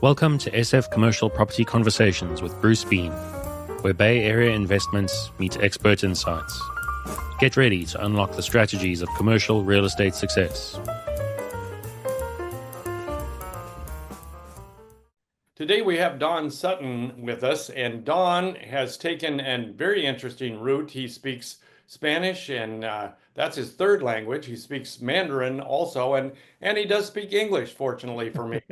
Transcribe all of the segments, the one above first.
Welcome to SF Commercial Property Conversations with Bruce Bean, where Bay Area investments meet expert insights. Get ready to unlock the strategies of commercial real estate success. Today we have Don Sutton with us, and Don has taken a very interesting route. He speaks Spanish, and that's his third language. He speaks Mandarin also, and he does speak English, fortunately for me.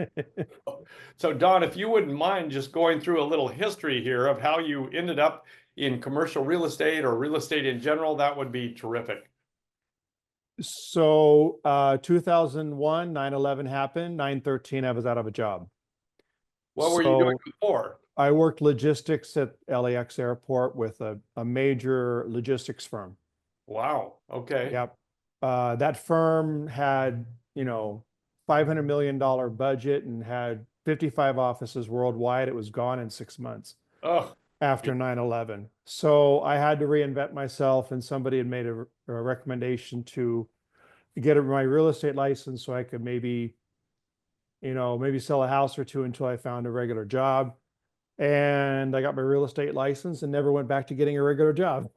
So, Don, if you wouldn't mind just going through a little history here of how you ended up in commercial real estate or real estate in general, that would be terrific. So 2001, 9/11 happened. 9/13, I was out of a job. What were you doing before? I worked logistics at LAX airport with a major logistics firm. Wow. Okay. Yep. That firm had, $500 million budget and had 55 offices worldwide. It was gone in 6 months Oh, after 9/11. So I had to reinvent myself, and somebody had made a recommendation to get my real estate license so I could maybe sell a house or two until I found a regular job. And I got my real estate license and never went back to getting a regular job.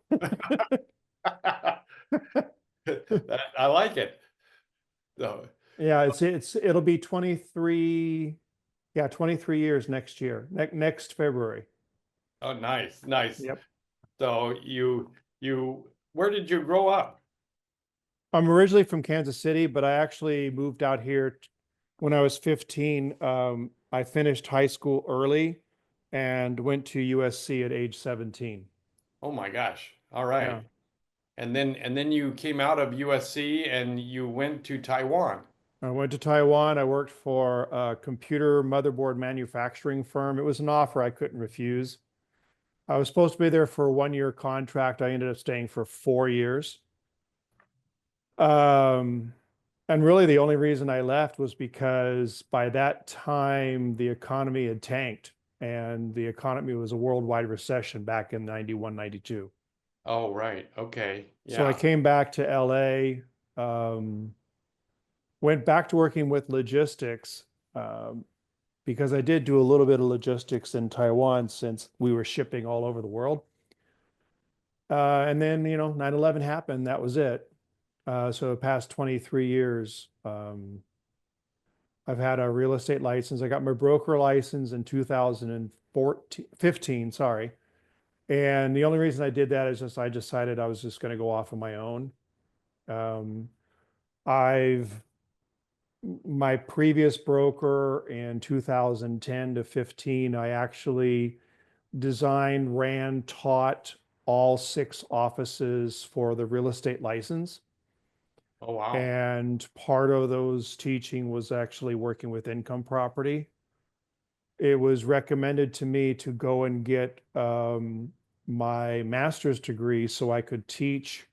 I like it. So, Yeah, it'll be 23 years next year, next February. oh, nice, nice. Yep. So where did you grow up? I'm originally from Kansas City, but I actually moved out here when I was 15. I finished high school early and went to USC at age 17. Oh my gosh. All right. Yeah. And then you came out of USC and you went to Taiwan. I went to Taiwan. I worked for a computer motherboard manufacturing firm. It was an offer I couldn't refuse. I was supposed to be there for a 1-year contract. I ended up staying for 4 years. And really the only reason I left was because by that time the economy had tanked, and the economy was a worldwide recession back in 91, 92. Oh, right. Okay. So I Yeah. came back to LA, went back to working with logistics, because I did do a little bit of logistics in Taiwan since we were shipping all over the world. And then, 9/11 happened. That was it. So the past 23 years, I've had a real estate license. I got my broker license in 2015, sorry. And the only reason I did that is just I decided I was just going to go off on my own. My previous broker in 2010 to 15, I actually designed, ran, taught all 6 offices for the real estate license. Oh, wow. And part of those teaching was actually working with income property. It was recommended to me to go and get my master's degree so I could teach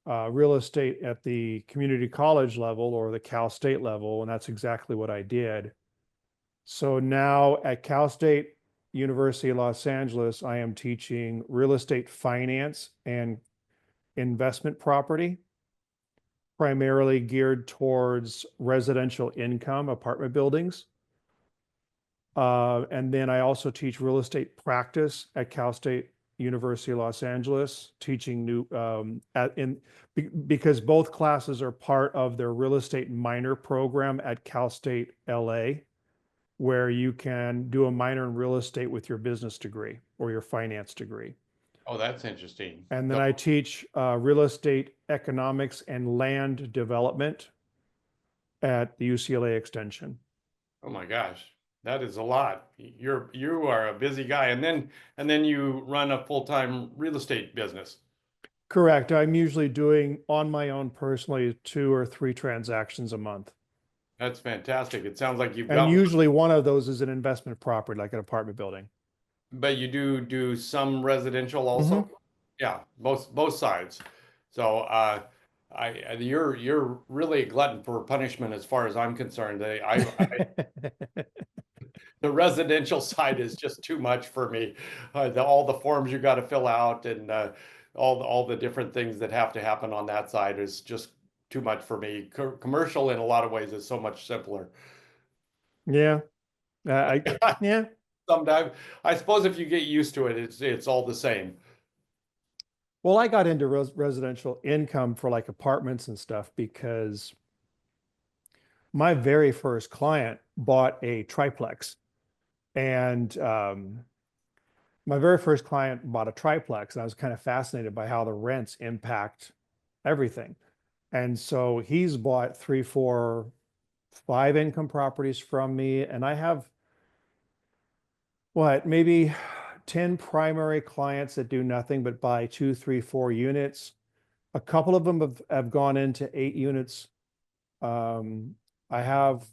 real estate at the community college level or the Cal State level, and that's exactly what I did. So now at Cal State University of Los Angeles, I am teaching real estate finance and investment property, primarily geared towards residential income apartment buildings. And then I also teach real estate practice at Cal State University of Los Angeles, teaching because both classes are part of their real estate minor program at Cal State LA, where you can do a minor in real estate with your business degree or your finance degree. Oh, that's interesting. And then I teach real estate economics and land development at the UCLA Extension. Oh my gosh, that is a lot. You are a busy guy, and then you run a full-time real estate business. Correct. I'm usually doing on my own personally 2 or 3 transactions a month. That's fantastic. It sounds like you've And got, usually one of those is an investment property, like an apartment building. but you do some residential also. Yeah, both sides. So you're really a glutton for punishment as far as I'm concerned. The residential side is just too much for me. All the forms you got to fill out and all the different things that have to happen on that side is just too much for me. Commercial in a lot of ways is so much simpler. Yeah. Yeah. Sometimes, I suppose if you get used to it, it's all the same. Well, I got into residential income for like apartments and stuff because my very first client bought a triplex. And my very first client bought a triplex, and I was kind of fascinated by how the rents impact everything. And so he's bought three, four, five income properties from me. And I have what, maybe 10 primary clients that do nothing but buy two, three, four units. A couple of them have gone into 8 units. I have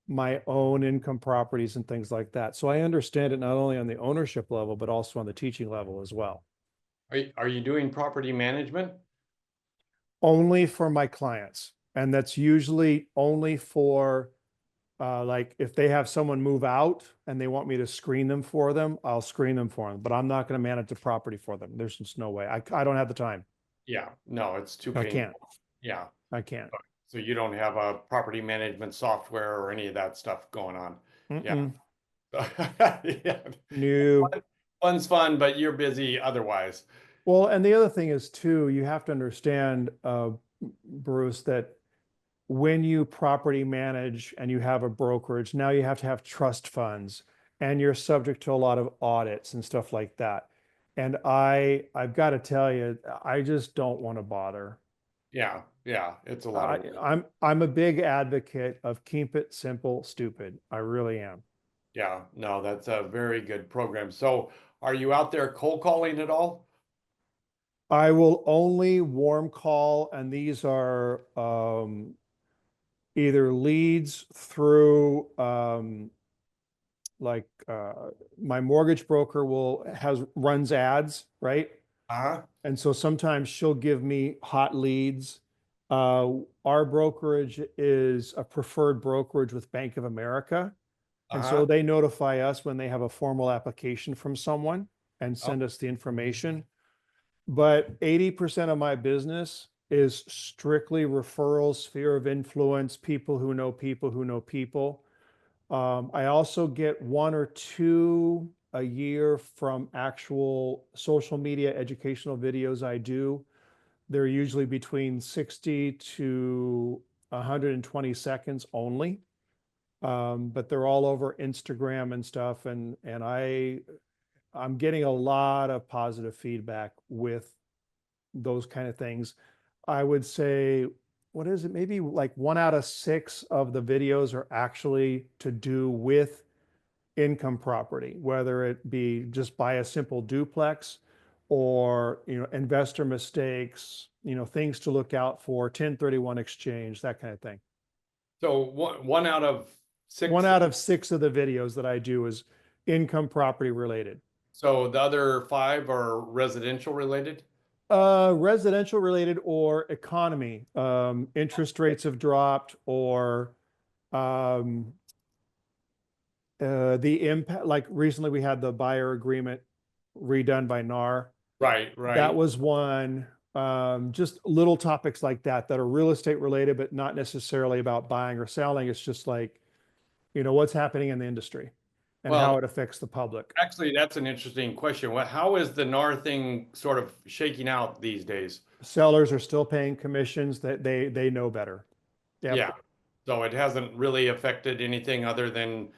my own income properties and things like that. So I understand it not only on the ownership level, but also on the teaching level as well. Are you doing property management? Only for my clients. And that's usually only for like if they have someone move out and they want me to screen them for them, I'll screen them for them, but I'm not going to manage the property for them. There's just no way. I don't have the time. Yeah, no, it's too I painful. can't. Yeah. I can't. So you don't have a property management software or any of that stuff going on. Yeah. Mm-mm. Yeah. No. Fun's fun, but you're busy otherwise. Well, and the other thing is too, you have to understand, Bruce, that when you property manage and you have a brokerage, now you have to have trust funds and you're subject to a lot of audits and stuff like that. And I've got to tell you, I just don't want to bother. Yeah, yeah, it's a lot of work. I'm a big advocate of keep it simple, stupid. I really am. Yeah, no, that's a very good program. So are you out there cold calling at all? I will only warm call, and these are either leads through like my mortgage broker runs ads, right? Uh-huh. And so sometimes she'll give me hot leads. Our brokerage is a preferred brokerage with Bank of America. And so Uh-huh. they notify us when they have a formal application from someone and Oh, send us the information. But 80% of my business is strictly referrals, sphere of influence, people who know people who know people. I also get one or two a year from actual social media educational videos I do. They're usually between 60 to 120 seconds only. But they're all over Instagram and stuff. And I'm getting a lot of positive feedback with those kind of things. I would say, what is it? Maybe like 1 out of 6 of the videos are actually to do with income property, whether it be just buy a simple duplex or, investor mistakes, things to look out for, 1031 exchange, that kind of thing. so one out of One six. out of 6 of the videos that I do is income property related. So the other five are residential related? Residential related or economy. Interest rates have dropped or um, the impact, like recently we had the buyer agreement redone by NAR. Right, That right. was one. Just little topics like that that are real estate related, but not necessarily about buying or selling. It's just like, what's happening in the industry and Well, how it affects the public. actually, that's an interesting question. How is the NAR thing sort of shaking out these days? Sellers are still paying commissions that they know better. Yeah. Yep. So it hasn't really affected anything other than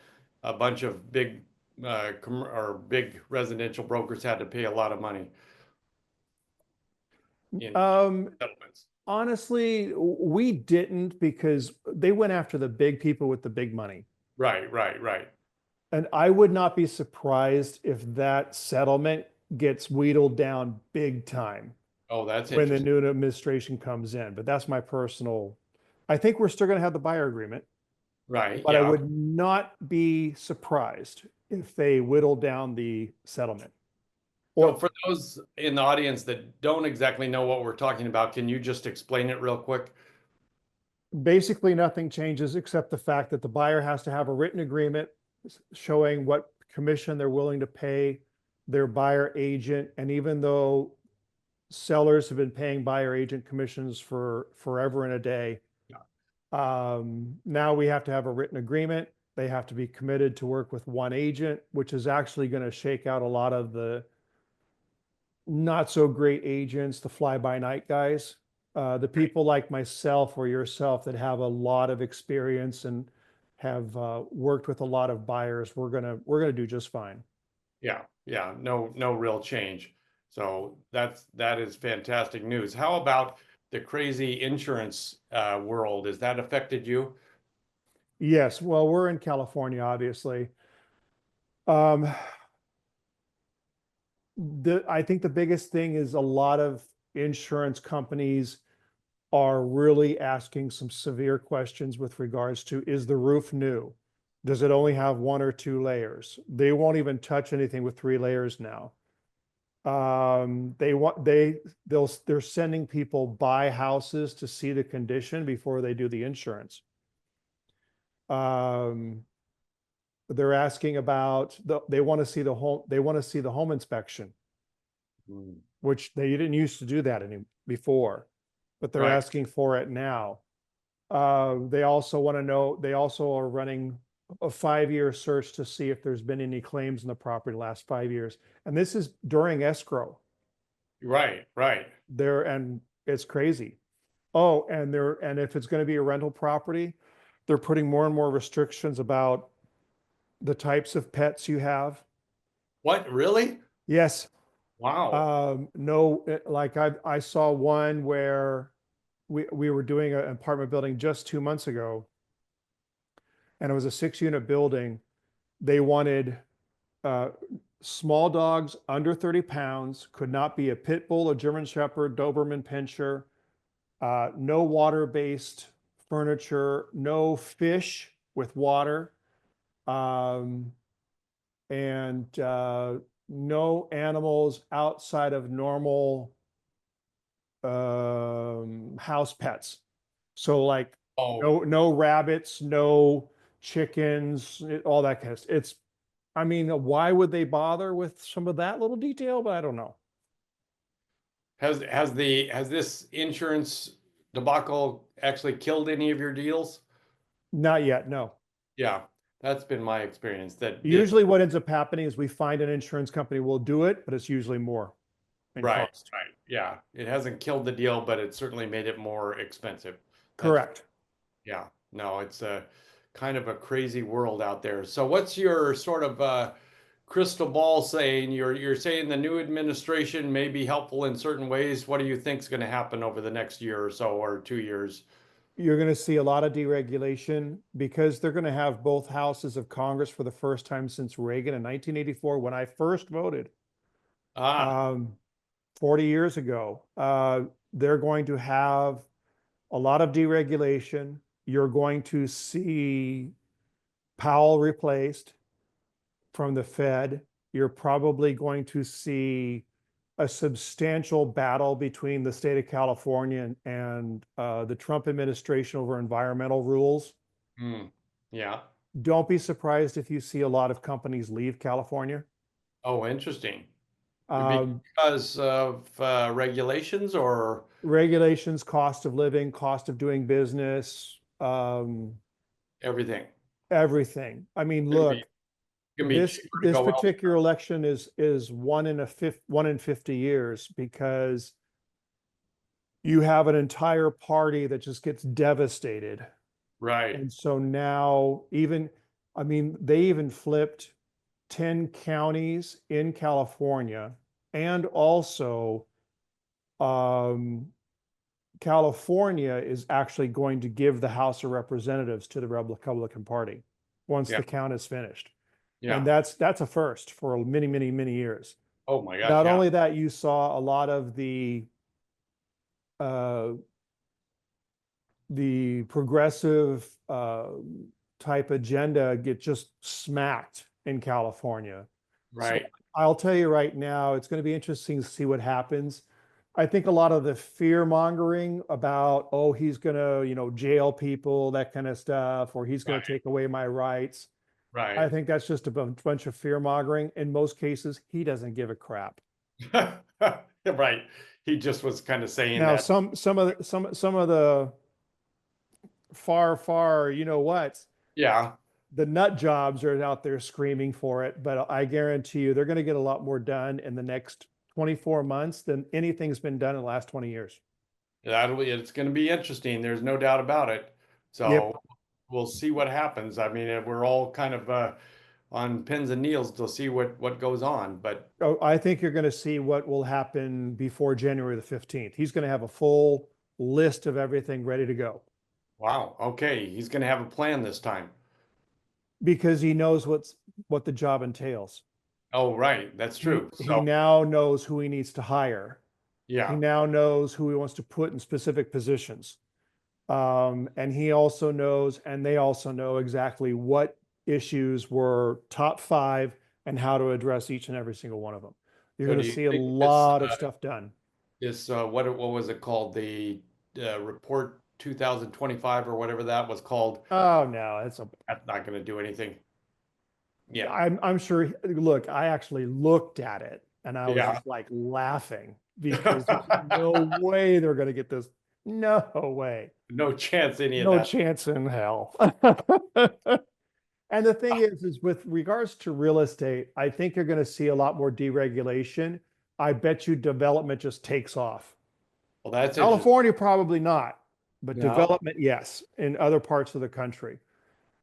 a bunch of big or big residential brokers had to pay a lot of money in Um, settlements. Honestly, we didn't because they went after the big people with the big money. Right, right, right. And I would not be surprised if that settlement gets wheedled down big time Oh, that's when the interesting. new administration comes in. But that's my personal, I think we're still going to have the buyer agreement, Right, but I yeah. would not be surprised if they whittle down the settlement. So Or for those in the audience that don't exactly know what we're talking about, can you just explain it real quick? basically nothing changes except the fact that the buyer has to have a written agreement showing what commission they're willing to pay their buyer agent. And even though sellers have been paying buyer agent commissions for forever and a day, Yeah. now we have to have a written agreement. They have to be committed to work with one agent, which is actually going to shake out a lot of the not so great agents, the fly by night guys, the people like myself or yourself that have a lot of experience and have worked with a lot of buyers. We're gonna do just fine. Yeah, yeah, no real change. So that is fantastic news. How about the crazy insurance world? Has that affected you? Yes, well, we're in California, obviously. Um, I think the biggest thing is a lot of insurance companies are really asking some severe questions with regards to, is the roof new? Does it only have one or two layers? They won't even touch anything with three layers now. They're sending people by houses to see the condition before they do the insurance. Um, they're asking about they want to see the home, they want to see the home inspection, Mm. which they didn't used to do that before, but they're Right. asking for it now. They also want to know, they also are running a 5-year search to see if there's been any claims in the property the last 5 years. And this is during escrow Right, right. there, and it's crazy. Oh, and if it's going to be a rental property, they're putting more and more restrictions about the types of pets you have. What, really? Yes. Wow. No, like I saw one where we were doing an apartment building just 2 months ago, and it was a 6-unit building. They wanted uh, small dogs under 30 pounds, could not be a pit bull, a German Shepherd, Doberman Pinscher, no water-based furniture, no fish with water, um, and no animals outside of normal house pets. So like Oh, no rabbits, no chickens, all that kind of stuff. I mean, why would they bother with some of that little detail? But I don't know. has this insurance debacle actually killed any of your deals? Not yet, no. Yeah, that's been my experience. That did. Usually what ends up happening is we find an insurance company will do it, but it's usually more in Right, cost. right. Yeah, it hasn't killed the deal, but it certainly made it more expensive. That's Correct. Yeah, no, it's a kind of a crazy world out there. So what's your sort of crystal ball saying? You're saying the new administration may be helpful in certain ways. What do you think is going to happen over the next year or so or 2 years? You're going to see a lot of deregulation because they're going to have both houses of Congress for the first time since Reagan in 1984, when I first voted, Ah, um, 40 years ago. They're going to have a lot of deregulation. You're going to see Powell replaced from the Fed. You're probably going to see a substantial battle between the state of California and the Trump administration over environmental rules. hmm, yeah. Don't be surprised if you see a lot of companies leave California. Oh, interesting. Um, Because of regulations or Regulations, cost of living, cost of doing business, everything? everything. I mean, Gonna be look, gonna be cheaper to this go particular elsewhere. election is one in 50 years, because you have an entire party that just gets devastated. Right. And so now I mean, they even flipped 10 counties in California, and also um, California is actually going to give the House of Representatives to the Republican Party once Yeah. the count is finished. And Yeah. that's a first for many, many, many years. Oh my gosh. Not Yeah. only that, you saw a lot of uh, the progressive type agenda get just smacked in California. So Right. I'll tell you right now, it's going to be interesting to see what happens. I think a lot of the fear mongering about, oh, he's going to, jail people, that kind of stuff, or he's going to Right. take away my rights. I Right. think that's just a bunch of fear mongering. In most cases, he doesn't give a crap. Right. He just was kind of saying Now, that. some of the far, you know what? Yeah. the nut jobs are out there screaming for it, but I guarantee you they're going to get a lot more done in the next 24 months than anything's been done in the last 20 years. It's going to be interesting. There's no doubt about it. Yep. So we'll see what happens. I mean, we're all kind of on pins and needles to see what goes on. But Oh, I think you're going to see what will happen before January the 15th. He's going to have a full list of everything ready to go wow, okay, he's going to have a plan this time. because he knows what the job entails. Oh, right, that's true. He So now knows who he needs to hire. He yeah, now knows who he wants to put in specific positions. And he also knows, and they also know exactly what issues were top 5 and how to address each and every single one of them. You're so going do to you see a think this lot of stuff done. what was it called? The report 2025 or whatever that was called. Oh no, That's not going to do anything. Yeah, I'm sure. Look, I actually looked at it and I was yeah. just like laughing because there's no way they're going to get this. No way. No chance any of No that. chance in hell. And the thing is with regards to real estate, I think you're going to see a lot more deregulation. I bet you development just takes off. Well, that's interesting. California, probably not, but No. development, yes, in other parts of the country.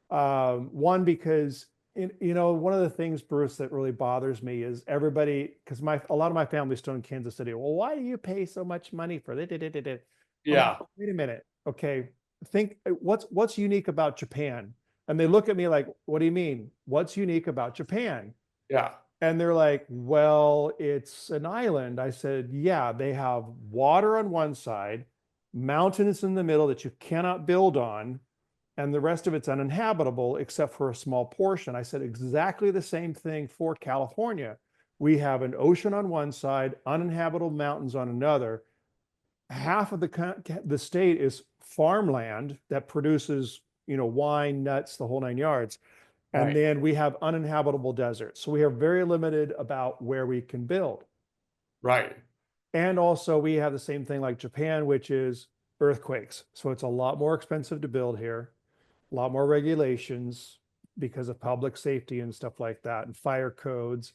One, because one of the things, Bruce, that really bothers me is everybody, because a lot of my family's still in Kansas City. Well, why do you pay so much money for it? Yeah, Wait a minute. Okay, think what's unique about Japan? And they look at me like, what do you mean? What's unique about Japan? yeah, And they're like, well, it's an island. I said, yeah, they have water on one side, mountains in the middle that you cannot build on, and the rest of it's uninhabitable except for a small portion. I said exactly the same thing for California. We have an ocean on one side, uninhabitable mountains on another. Half of the state is farmland that produces, wine, nuts, the whole 9 yards. And right, then we have uninhabitable deserts. So we are very limited about where we can build. right. And also we have the same thing like Japan, which is earthquakes. So it's a lot more expensive to build here, a lot more regulations because of public safety and stuff like that, and fire codes.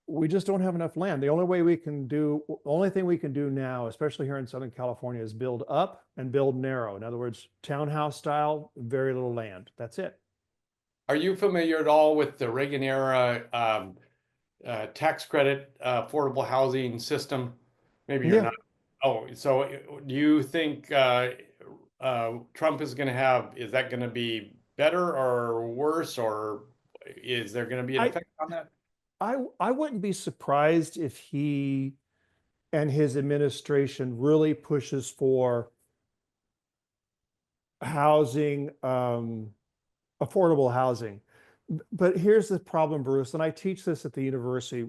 We just don't have enough land. The only thing we can do now, especially here in Southern California, is build up and build narrow. In other words, townhouse style, very little land. That's it. Are you familiar at all with the Reagan era tax credit affordable housing system? Maybe you're Yeah. not. Oh, so do you think Trump is going to is that going to be better or worse, or is there going to be an I, effect on that? I wouldn't be surprised if he and his administration really pushes for housing, affordable housing. But here's the problem, Bruce, and I teach this at the university,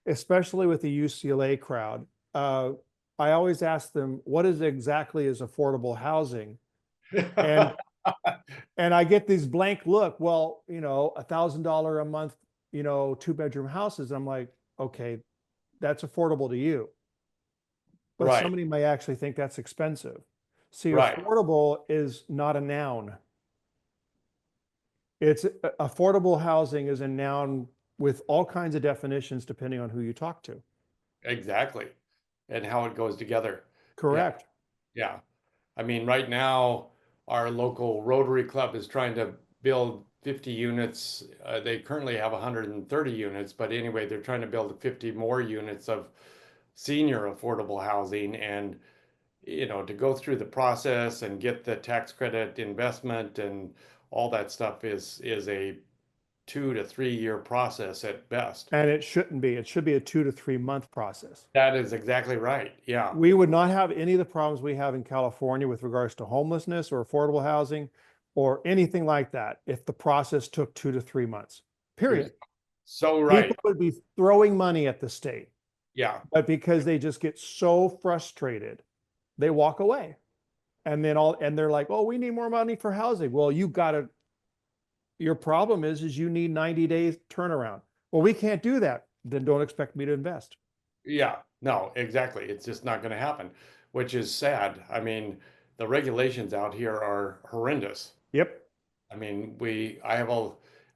especially with the UCLA crowd. I always ask them, what is exactly is affordable housing? And and I get these blank look. Well, $1,000 a month, 2-bedroom houses. I'm like, okay, that's affordable to you, but Right, somebody may actually think that's expensive. See, right. affordable is not a noun. It's affordable housing is a noun with all kinds of definitions depending on who you talk to. Exactly. And how it goes together. Yeah, Correct. yeah. I mean, right now, our local Rotary Club is trying to build 50 units. They currently have 130 units, but anyway, they're trying to build 50 more units of senior affordable housing. And, to go through the process and get the tax credit investment and all that stuff is a 2 to 3 year process at best. And it shouldn't be. It should be a 2 to 3 month process. That is exactly right. Yeah. We would not have any of the problems we have in California with regards to homelessness or affordable housing or anything like that if the process took 2 to 3 months. You're Period. so right. People would be throwing money at the state, Yeah. but because they just get so frustrated, they walk away. And they're like, "Oh, we need more money for housing." Well, your problem is you need 90 days turnaround. Well, we can't do that. Then don't expect me to invest. Yeah. No, exactly. It's just not going to happen, which is sad. I mean, the regulations out here are horrendous. Yep. I mean, I have a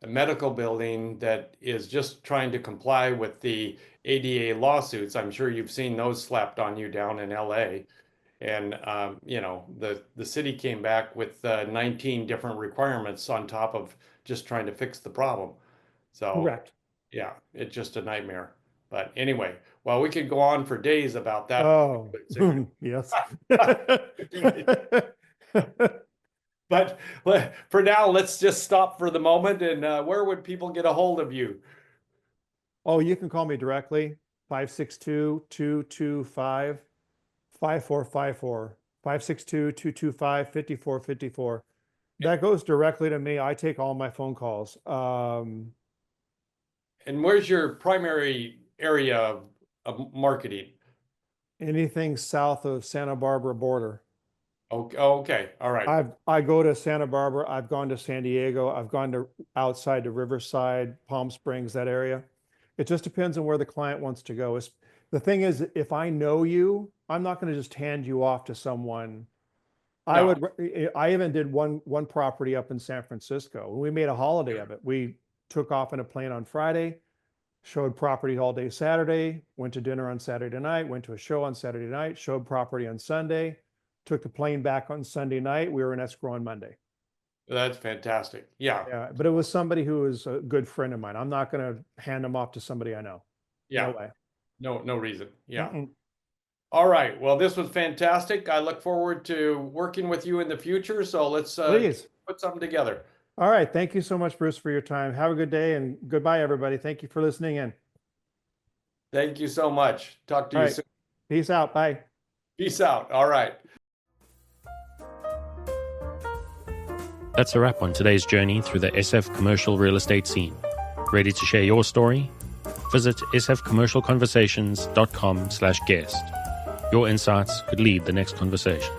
medical building that is just trying to comply with the ADA lawsuits. I'm sure you've seen those slapped on you down in LA. And the city came back with 19 different requirements on top of just trying to fix the problem. So Correct. yeah, it's just a nightmare. But anyway, well, we could go on for days about that. Oh, yes. But for now, let's just stop for the moment. And where would people get a hold of you? Oh, you can call me directly, 562-225-5454, 562-225-5454. That goes directly to me. I take all my phone calls. And where's your primary area of marketing? Anything south of Santa Barbara border. Okay, okay, all right. I go to Santa Barbara. I've gone to San Diego. I've gone to outside to Riverside, Palm Springs, that area. It just depends on where the client wants to go. The thing is, if I know you, I'm not going to just hand you off to someone. No. I even did one property up in San Francisco. We made a holiday of it. We took off in a plane on Friday, showed property all day Saturday, went to dinner on Saturday night, went to a show on Saturday night, showed property on Sunday, took the plane back on Sunday night. We were in escrow on Monday. That's fantastic. Yeah. Yeah, but it was somebody who was a good friend of mine. I'm not going to hand them off to somebody I know. Yeah. No way. No reason. Yeah. Mm-mm. All right. Well, this was fantastic. I look forward to working with you in the future. So let's Please. put something together. All right. Thank you so much, Bruce, for your time. Have a good day and goodbye, everybody. Thank you for listening in. Thank you so much. Talk to All you right. soon. Peace out. Bye. Peace out. All right. That's a wrap on today's journey through the SF commercial real estate scene. Ready to share your story? Visit sfcommercialconversations.com/guest. Your insights could lead the next conversation.